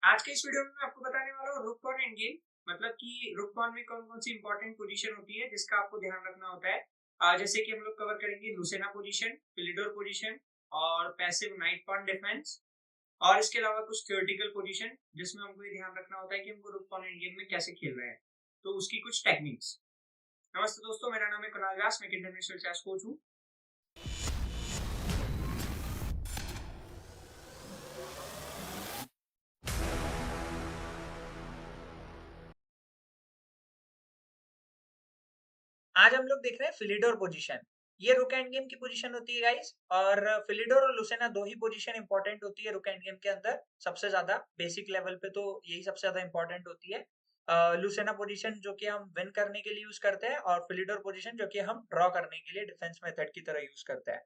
आज के इस वीडियो में मैं आपको बताने वाला हूँ रुक कॉर्न एंड गेम। मतलब कि रुक कॉर्न में कौन-कौन सी इंपॉर्टेंट पोजीशन होती है जिसका आपको ध्यान रखना होता है। जैसे कि हम लोग कवर करेंगे लुसेना पोजीशन, फिलिडोर पोजीशन और पैसिव नाइट पॉन डिफेंस और इसके अलावा कुछ थ्योरेटिकल पोजीशन जिसमें हमको ये ध्यान रखना होता है कि हमको रुक कॉर्न एंड गेम में कैसे खेल रहे हैं। तो उसकी कुछ टेक्निक्स। नमस्ते दोस्तों, मेरा नाम है कुणाल व्यास, मैं एक इंटरनेशनल चेस कोच हूँ। आज हम लोग देख रहे हैं फिलिडोर पोजीशन। ये रुक एंड गेम की पोजीशन होती है गाइस। और फिलिडोर और लुसेना दो ही पोजीशन इंपॉर्टेंट होती है रुक एंड गेम के अंदर। सबसे ज्यादा बेसिक लेवल पे तो यही सबसे ज्यादा इंपॉर्टेंट होती है। लुसेना पोजीशन जो कि हम विन करने के लिए यूज करते हैं और फिलिडोर पोजीशन जो कि हम ड्रॉ करने के लिए डिफेंस मेथड की तरह यूज करते हैं।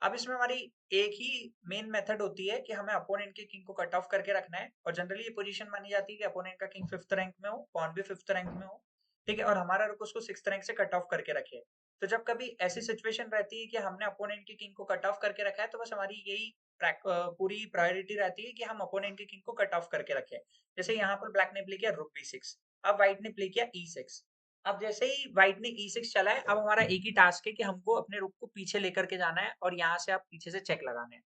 अब इसमें हमारी एक ही मेन मेथड होती है कि हमें अपोनेंट के किंग को कट ऑफ करके रखना है। और जनरली ये पोजीशन मानी जाती है कि अपोनेंट का किंग 5th रैंक में हो, पॉन भी 5th रैंक में हो, ठीक है, और हमारा रुक उसको 6th रैंक से कट ऑफ करके रखे। तो जब कभी ऐसी सिचुएशन रहती है कि हमने अपोनेंट की किंग को कट ऑफ करके रखा है, तो बस हमारी यही पूरी प्रायोरिटी रहती है कि हम अपोनेंट की किंग को कट ऑफ करके रखें। जैसे यहाँ पर ब्लैक ने प्ले किया रुक b6, अब व्हाइट ने प्ले किया e6। अब जैसे ही व्हाइट ने e6 चला है, अब हमारा एक ही टास्क है कि हमको अपने रुक को पीछे लेकर के जाना है और यहाँ से आप पीछे से चेक लगाना है।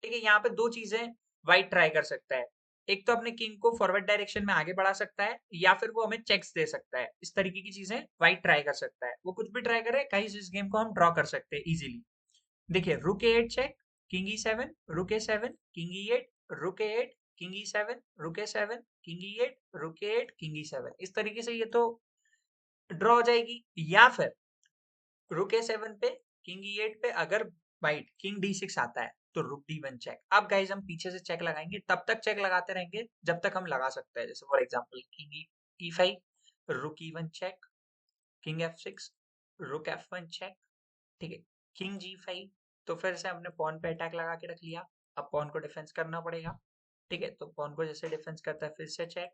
ठीक है, यहाँ पे दो चीजें व्हाइट ट्राई कर सकता है। एक तो अपने किंग को फॉरवर्ड डायरेक्शन में आगे बढ़ा सकता है, या फिर वो हमें चेक्स दे सकता है। इस तरीके की चीजें व्हाइट ट्राई कर सकता है। वो कुछ भी ट्राई करे, कहीं इस गेम को हम ड्रॉ कर सकते हैं इजीली। देखिए, रुक ए8 चेक, किंग ई7, रुक ए7, किंग ई8, रुक ए8, किंग ई7, रुक ए7, किंग ई8, रुक ए8, किंग ई7। इस तरीके से ये तो ड्रॉ हो जाएगी। या फिर रुक ए7 पे, किंग ई8 पे अगर वाइट किंग डी6 आता है तो रुक डी1 चेक। अब गाइस हम पीछे से चेक लगाएंगे, तब तक चेक लगाते रहेंगे जब तक हम लगा सकते हैं। जैसे फॉर एग्जांपल किंग ई5, रुक ई1 चेक, किंग एफ6, रुक एफ1 चेक, ठीक है, किंग जी5। तो फिर से हमने पॉन पे अटैक लगा के रख लिया। अब पॉन को डिफेंस करना पड़ेगा। ठीक है, तो पॉन को जैसे डिफेंस करता है फिर से चेक,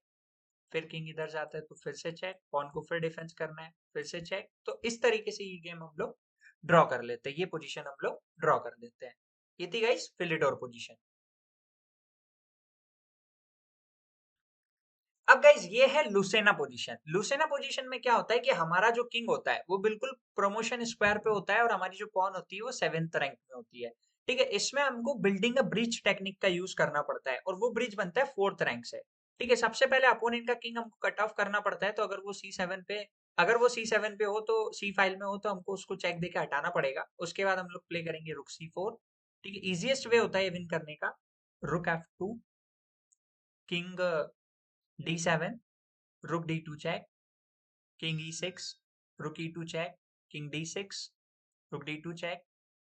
फिर किंग इधर जाता है तो फिर से चेक, पॉन को फिर डिफेंस करना है, फिर से चेक। तो इस तरीके से ये गेम हम लोग ड्रॉ कर लेते हैं, ये पोजीशन हम लोग ड्रॉ कर देते हैं। ये थी गाइस फिलिडोर पोजीशन। अब गाइस ये है लुसेना पोजीशन। लुसेना पोजीशन में क्या होता है कि हमारा जो किंग होता है वो बिल्कुल प्रमोशन स्क्वायर पे होता है और हमारी जो पॉन होती है वो 7th रैंक में होती है। ठीक है, इसमें हमको बिल्डिंग अ ब्रिज टेक्निक का यूज करना पड़ता है और वो ब्रिज बनता है 4th रैंक से। ठीक है, सबसे पहले अपोनेंट का किंग हमको कट ऑफ करना पड़ता है। तो अगर वो C7 पे हो तो सी फाइल में हो तो हमको उसको चेक देके हटाना पड़ेगा। उसके बाद हम लोग प्ले करेंगे रुक C4। ठीक है, इजिएस्ट वे होता है विन करने का। रुक F2, किंग D7, रुक D2 चेक, किंग E6, रुक E2 चेक, किंग D6, रुक D2 चेक,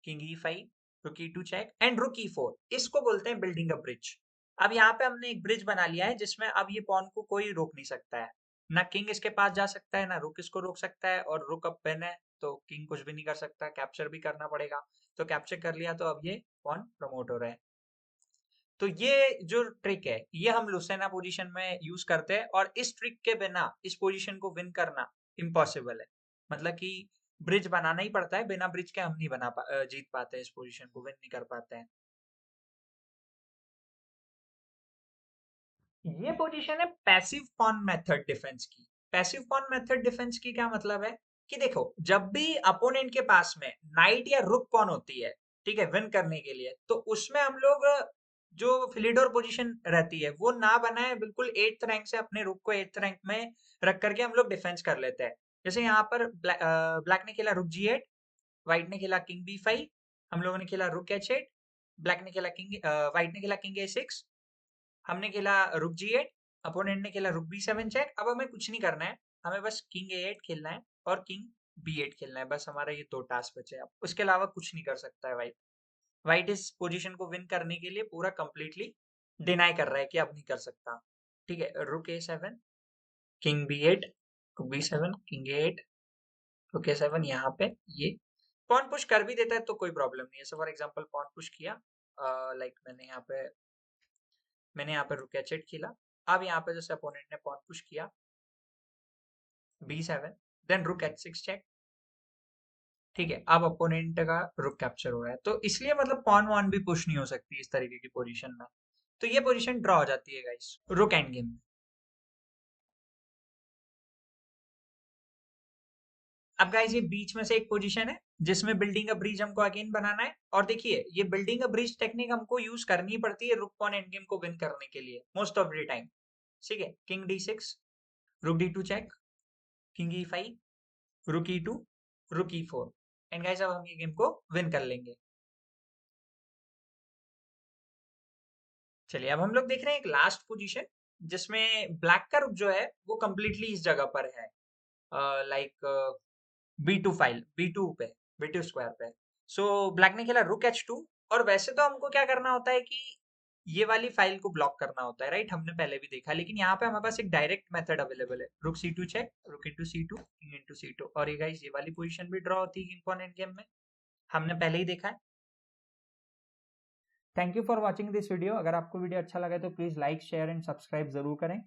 किंग E5, रुक E2 चेक एंड रुक E4। इसको बोलते हैं बिल्डिंग अ ब्रिज। अब यहाँ पे हमने एक ब्रिज बना लिया है जिसमें अब ये पॉन को कोई रोक नहीं सकता है। ना किंग इसके पास जा सकता है, ना रुक इसको रोक सकता है, और रुक अब पेन है तो किंग कुछ भी नहीं कर सकता। कैप्चर भी करना पड़ेगा, तो कैप्चर कर लिया तो अब ये पॉन प्रमोट हो रहा है। तो ये जो ट्रिक है ये हम लुसेना पोजीशन में यूज करते हैं, और इस ट्रिक के बिना इस पोजीशन को विन करना इम्पॉसिबल है। मतलब कि ब्रिज बनाना ही पड़ता है, बिना ब्रिज के हम नहीं जीत पाते, इस पोजीशन को विन नहीं कर पाते हैं। ये पोजीशन है पैसिव पॉन मेथड डिफेंस की। पैसिव पॉन मेथड डिफेंस की क्या मतलब है कि देखो, जब भी अपोनेंट के पास में नाइट या रुक पॉन होती है, ठीक है, विन करने के लिए, तो उसमें हम लोग जो फिलिडोर पोजीशन रहती है वो ना बनाए, बिल्कुल 8th रैंक से अपने रुक को 8th रैंक में रख करके हम लोग डिफेंस कर लेते हैं। जैसे यहाँ पर ब्लैक ने खेला रुक G8, व्हाइट ने खेला किंग B5, हम लोगों ने खेला रुक H8, ब्लैक ने खेला किंग व्हाइट ने खेला किंग A6, हमने खेला रुक G8, अपोनेंट ने खेला रुक B7 चेक। अब हमें कुछ नहीं करना है, हमें बस किंग A8 खेलना है और किंग B8 खेलना है। बस हमारा ये दो टास्क बचे। अब उसके अलावा कुछ नहीं कर सकता है व्हाइट। व्हाइट इस पोजीशन को विन करने के लिए पूरा कंप्लीटली डिनाई कर रहा है कि अब नहीं कर सकता। ठीक है, रुक A7, किंग B8, रुक B7, किंग A8, रुक A7। यहाँ पे ये पॉन पुश कर भी देता है तो कोई प्रॉब्लम नहीं है। So for example pawn push किया, लाइक मैंने यहाँ पे रुक H8 खेला। अब यहाँ पे जैसे अपोनेंट ने पॉन पुश किया B7, देन रुक H6 चेक। ठीक है, अब अपोनेंट का रुक कैप्चर हो रहा है, तो इसलिए मतलब पॉन वॉन भी पुश नहीं हो सकती इस तरीके की पोजीशन में। तो ये पोजीशन ड्रॉ हो जाती है गाइस रुक एंड गेम में। अब गाइस ये बीच में से एक पोजीशन है जिसमें बिल्डिंग अ ब्रिज हमको अगेन बनाना है, और देखिए ये बिल्डिंग अ ब्रिज टेक्निक हमको यूज करनी पड़ती है रुक पॉन एंड गेम को विन करने के लिए मोस्ट ऑफ द टाइम। ठीक है, किंग d6, रुक d2 चेक, किंग e5, रुक e2, रुक e4, एंड गाइस अब हम ये गेम को विन कर लेंगे। चलिए अब हम लोग देख रहे हैं एक लास्ट पोजीशन जिसमें ब्लैक का रुक जो है वो कंप्लीटली इस जगह पर है, लाइक B2 फाइल, B2 पे, B2 स्क्वायर पे। सो ब्लैक ने खेला रुक H2, और वैसे तो हमको क्या करना होता है कि ये वाली फाइल को ब्लॉक करना होता है, राइट, हमने पहले भी देखा, लेकिन यहाँ पे हमारे पास एक डायरेक्ट मेथड अवेलेबल है, रुक C2 चेक, रुक into C2, king into C2, और ये गाइस ये वाली पोजीशन भी ड्रॉ होती है किंग पॉन एंड गेम में, हमने पहले ही देखा है। Thank you for watching this video. अगर आपको वीडियो अच्छा लगा तो please like share and subscribe जरूर करें।